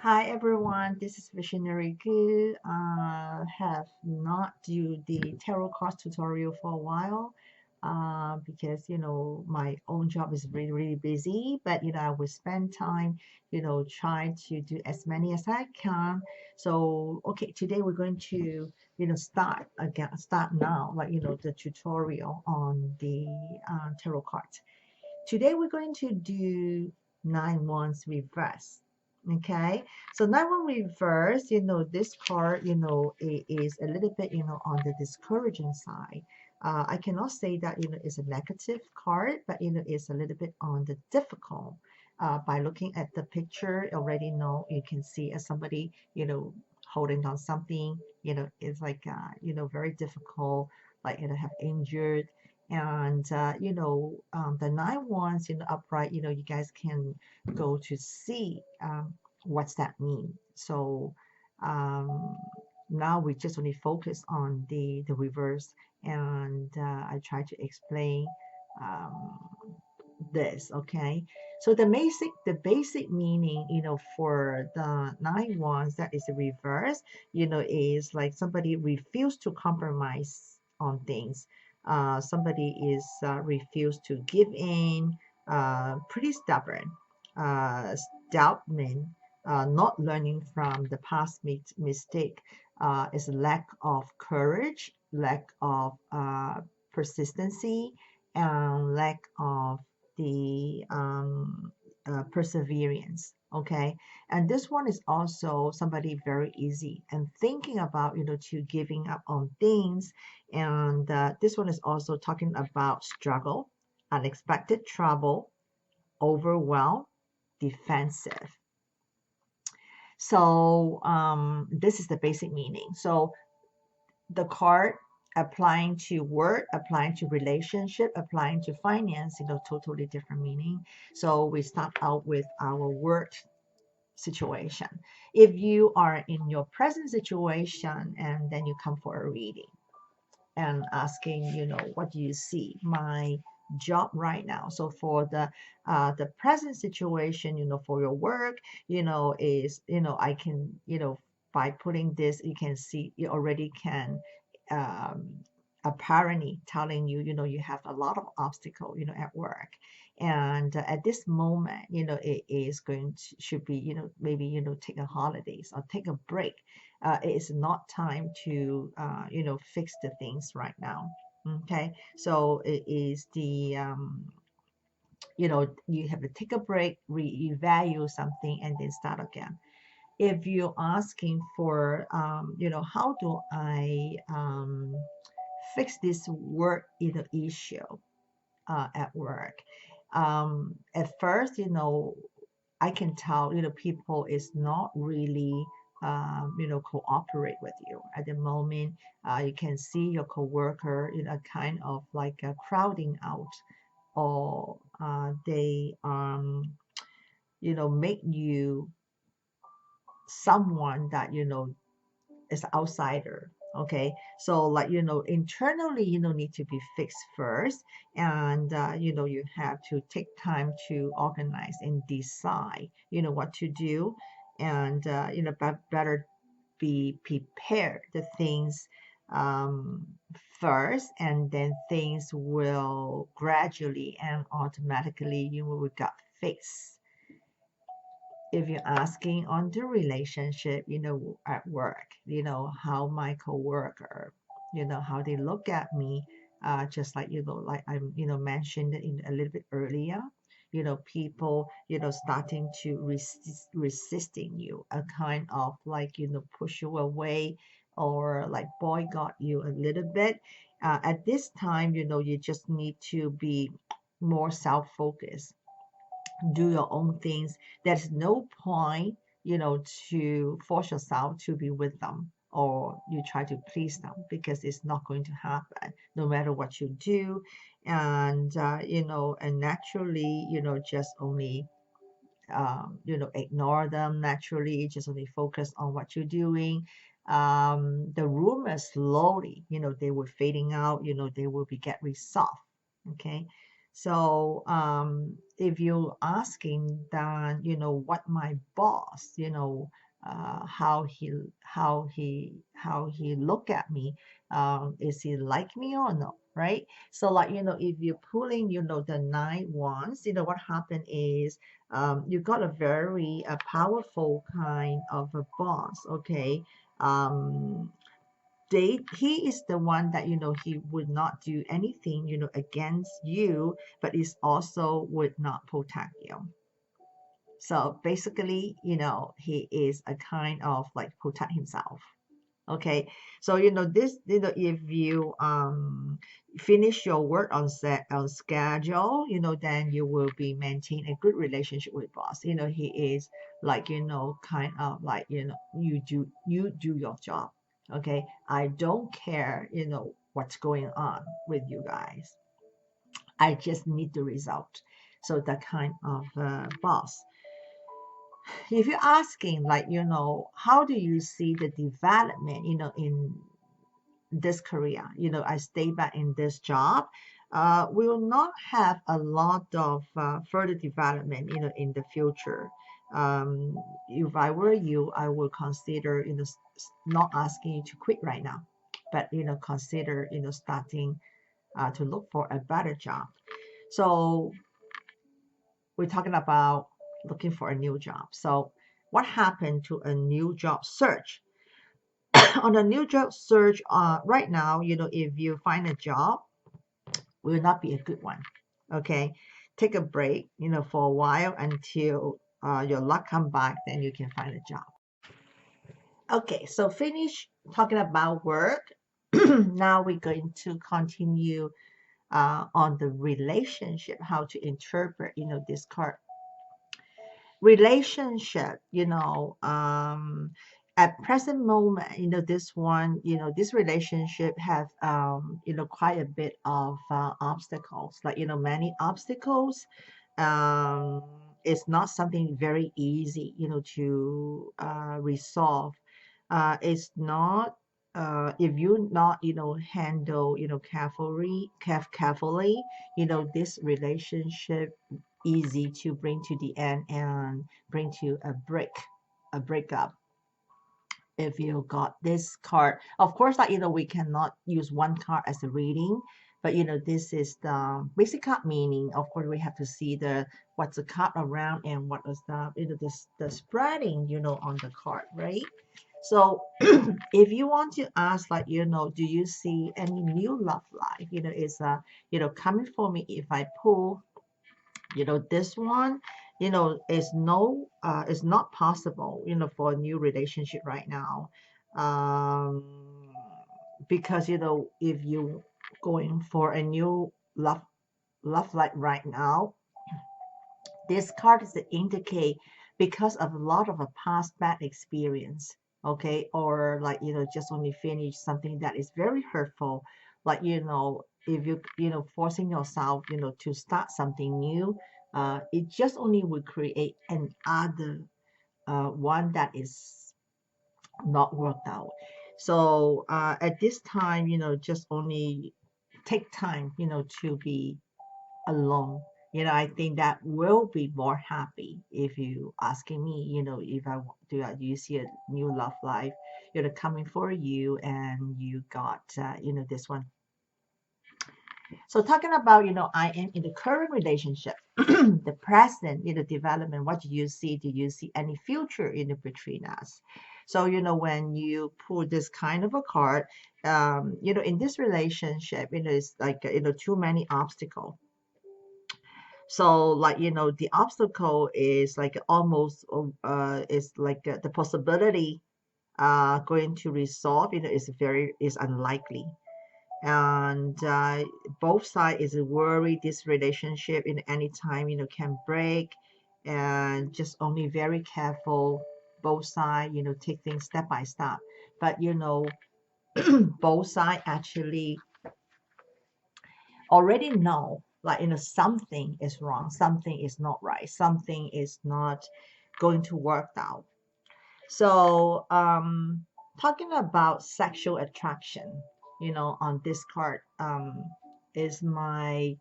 Hi everyone, this is Visionary Gu. Have not do the tarot card tutorial for a while because my own job is really busy. But I will spend time try to do as many as I can. So okay, today we're going to start now, like the tutorial on the tarot cards. Today we're going to do nine wands reverse. Okay, so nine one reverse, this card, it is a little bit, on the discouraging side. I cannot say that, it's a negative card, but, it's a little bit on the difficult. By looking at the picture, already know you can see as somebody, holding on something, it's like, very difficult, like, have injured and the nine wands in the upright, you guys can go to see what's that mean. So um, now we just only focus on the reverse, and I try to explain um, this. Okay, so the basic meaning, for the nine wands, that is the reverse, is like somebody refused to compromise on things. Somebody is refused to give in, pretty stubborn, uh, doubtman, not learning from the past mistake, is lack of courage, lack of persistency, and lack of the perseverance. Okay, and this one is also somebody very easy and thinking about to giving up on things, and this one is also talking about struggle, unexpected trouble, overwhelm, defensive. So this is the basic meaning. So the card applying to work, applying to relationship, applying to finance, totally different meaning. So we start out with our work situation. If you are in your present situation and then you come for a reading and asking, what do you see? My job right now. So for the present situation, for your work, is I can, by putting this, you can see you already can um apparently telling you, you have a lot of obstacle, at work. And at this moment, it is going to should be, maybe, take a holidays or take a break. It is not time to fix the things right now. Okay, so it is the you have to take a break, reevaluate something, and then start again. If you're asking for how do I fix this work issue at work, at first, I can tell, people is not really, cooperate with you at the moment. You can see your coworker, kind of like crowding out, or they, make you someone that, is outsider. Okay, so like internally, need to be fixed first, and you have to take time to organize and decide what to do, and better be prepared the things um, first, and then things will gradually and automatically you will get fixed. If you're asking on the relationship, at work, how my coworker, how they look at me, just like, like I, mentioned it in a little bit earlier, people, starting to resisting you, a kind of like, push you away, or like boycott you a little bit. At this time, you just need to be more self-focused, do your own things. There's no point, to force yourself to be with them, or you try to please them, because it's not going to happen no matter what you do. And, and naturally, just only, ignore them naturally, just only focus on what you're doing. The rumors slowly, they will fading out, they will be get resolved. Okay. So if you're asking then, what my boss, how he look at me, is he like me or no, right? So like, if you're pulling, the nine wands, what happened is you got a very powerful kind of a boss, okay? Um, he is the one that he would not do anything against you, but is also would not protect you. So basically, he is a kind of like protect himself. Okay, so this, if you finish your work on schedule, then you will be maintain a good relationship with boss. He is like, kind of like, you do your job. Okay, I don't care, what's going on with you guys. I just need the result. So that kind of boss. If you're asking like, how do you see the development, in this career, I stay back in this job, will not have a lot of further development, in the future. Um, if I were you, I would consider, not asking you to quit right now, but, consider, starting to look for a better job. So we're talking about looking for a new job. So what happened to a new job search? On a new job search, right now, if you find a job, will not be a good one. Okay, take a break, for a while until your luck come back, then you can find a job. Okay, so finish talking about work. Now we're going to continue on the relationship, how to interpret, this card. Relationship, at present moment, this relationship have, quite a bit of obstacles, like, many obstacles. um it's not something very easy, to resolve. It's not, if you not, handle, carefully, this relationship easy to bring to the end and bring to a breakup. If you got this card, of course, like, we cannot use one card as a reading, but, this is the basic card meaning. Of course, we have to see the what's the card around and what is the, the spreading, on the card, right? So if you want to ask, like, do you see any new love life, is coming for me. If I pull, this one, is no, is not possible, for a new relationship right now. um because, if you going for a new love life right now, this card is to indicate because of a lot of a past bad experience, okay, or like, just only finish something that is very hurtful, like, if you forcing yourself, to start something new, it just only will create another one that is not worked out. So at this time, just only take time, to be alone. I think that will be more happy. If you asking me, if do you see a new love life, coming for you, and you got, this one. So talking about, I am in the current relationship, the present, development. What do you see? Do you see any future in the between us? So, when you pull this kind of a card, in this relationship, it's like, too many obstacles. So like, the obstacle is like almost, is like, the possibility going to resolve, is unlikely. And both sides is worried this relationship in any time, can break. And just only very careful, both sides, take things step by step. But, both sides actually already know, like, something is wrong, something is not right, something is not going to work out. So talking about sexual attraction, on this card, is my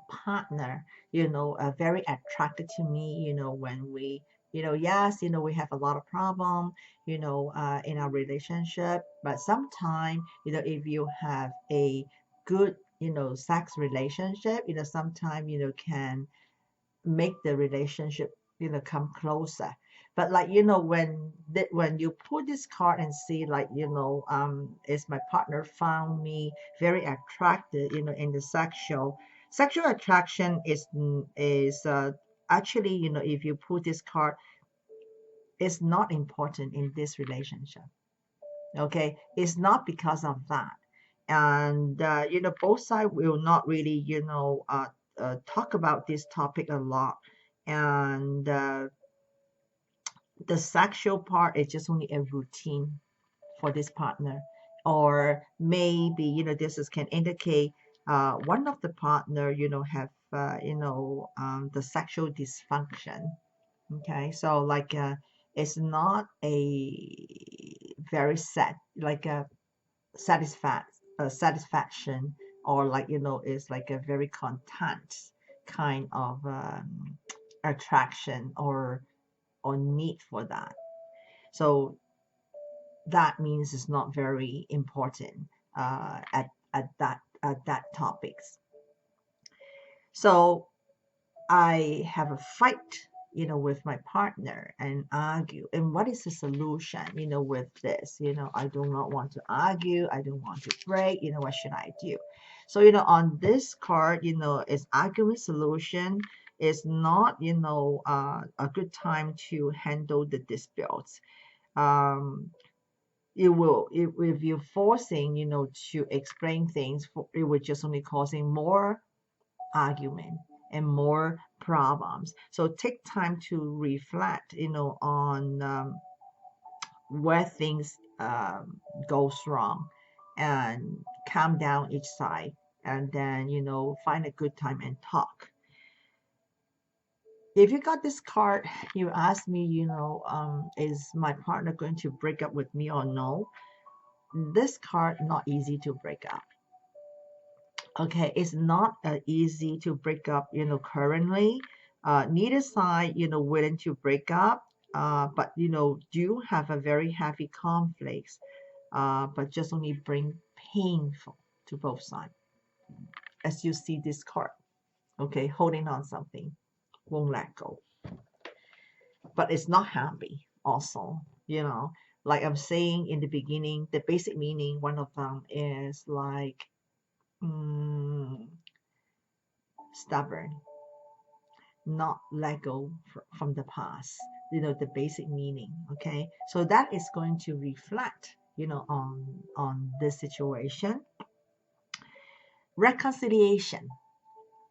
partner, very attracted to me, when we, yes, we have a lot of problem, in our relationship, but sometimes, if you have a good, sex relationship, sometimes, can make the relationship come closer. But like, when you pull this card and see, like, is my partner found me very attractive, in the sexual attraction is actually, if you pull this card, is not important in this relationship. Okay, it's not because of that. And both sides will not really, talk about this topic a lot. And the sexual part is just only a routine for this partner. Or maybe, this can indicate one of the partner, have the sexual dysfunction. Okay, so like, it's not a very sad, like a satisfaction, or like, it's like a very content kind of attraction, or need for that. So that means it's not very important at that topics. So I have a fight, with my partner, and argue. And what is the solution, with this? I do not want to argue. I don't want to break. What should I do? So, on this card, is argument solution. Is not, a good time to handle the disputes. Um, if you're forcing, to explain things, it would just only causing more argument and more problems. So take time to reflect, on where things goes wrong, and calm down each side, and then, find a good time and talk. If you got this card, you ask me, is my partner going to break up with me or no? This card not easy to break up. Okay, it's not easy to break up, currently. Neither side, willing to break up, but, do have a very heavy conflicts, but just only bring painful to both sides. As you see this card, okay, holding on something, won't let go. But it's not happy also, like I'm saying in the beginning, the basic meaning, one of them is like, mm, stubborn, not let go from the past, the basic meaning. Okay, so that is going to reflect, on this situation. Reconciliation.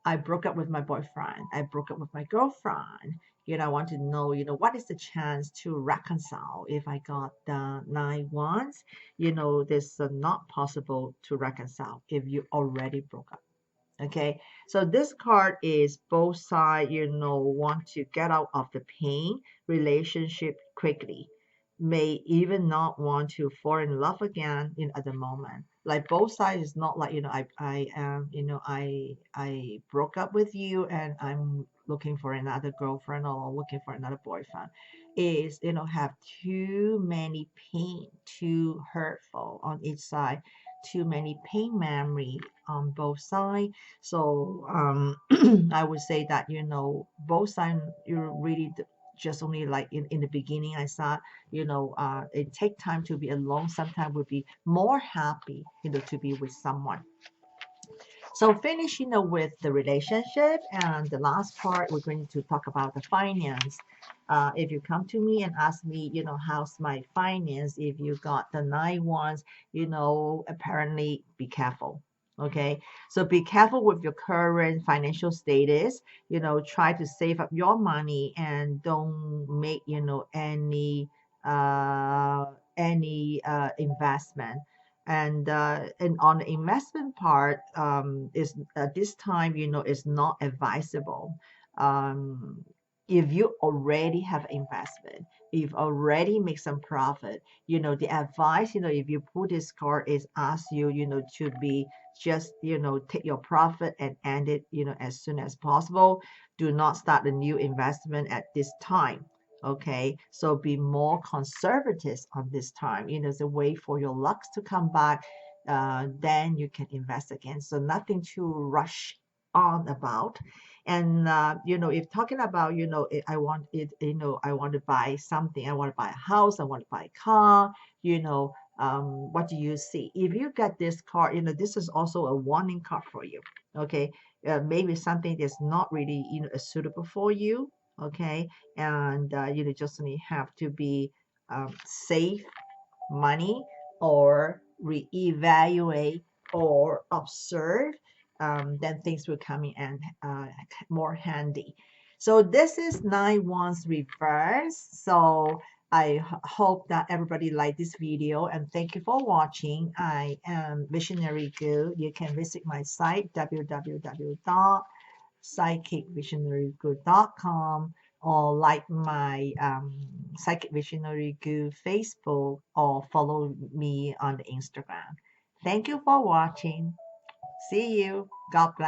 I broke up with my boyfriend, I broke up with my girlfriend. I want to know, what is the chance to reconcile if I got the 9 wands. This is not possible to reconcile if you already broke up. Okay, so this card is both sides, want to get out of the pain relationship quickly, may even not want to fall in love again in at the moment. Like both sides is not like, I am, I broke up with you and I'm looking for another girlfriend or looking for another boyfriend. Is, have too many pain, too hurtful on each side, too many pain memory on both sides. So I would say that, both sides, you really just only like in the beginning I said, it take time to be alone. Sometimes would be more happy, to be with someone. So finish, with the relationship, and the last part we're going to talk about the finance. If you come to me and ask me, how's my finance? If you got the 9 wands, apparently be careful. Okay, so be careful with your current financial status. Try to save up your money and don't make, uh, any investment. And on the investment part, is this time, is not advisable. um, if you already have investment, if already make some profit, the advice, if you put this card is ask you, to be just, take your profit and end it, as soon as possible. Do not start a new investment at this time. Okay, so be more conservative on this time, to wait for your lucks to come back. Then you can invest again. So nothing to rush on about. And if talking about, I want it, I want to buy something, I want to buy a house, I want to buy a car, what do you see? If you get this card, this is also a warning card for you. Okay, maybe something that's not really, suitable for you. Okay, and just only have to be safe money, or reevaluate, or observe, then things will come in and more handy. So this is 9 wands reverse. So I hope that everybody liked this video, and thank you for watching. I am Visionary Goo. You can visit my site www.psychicvisionarygood.com, or like my Psychic Visionary Goo Facebook, or follow me on the Instagram. Thank you for watching. See you. God bless.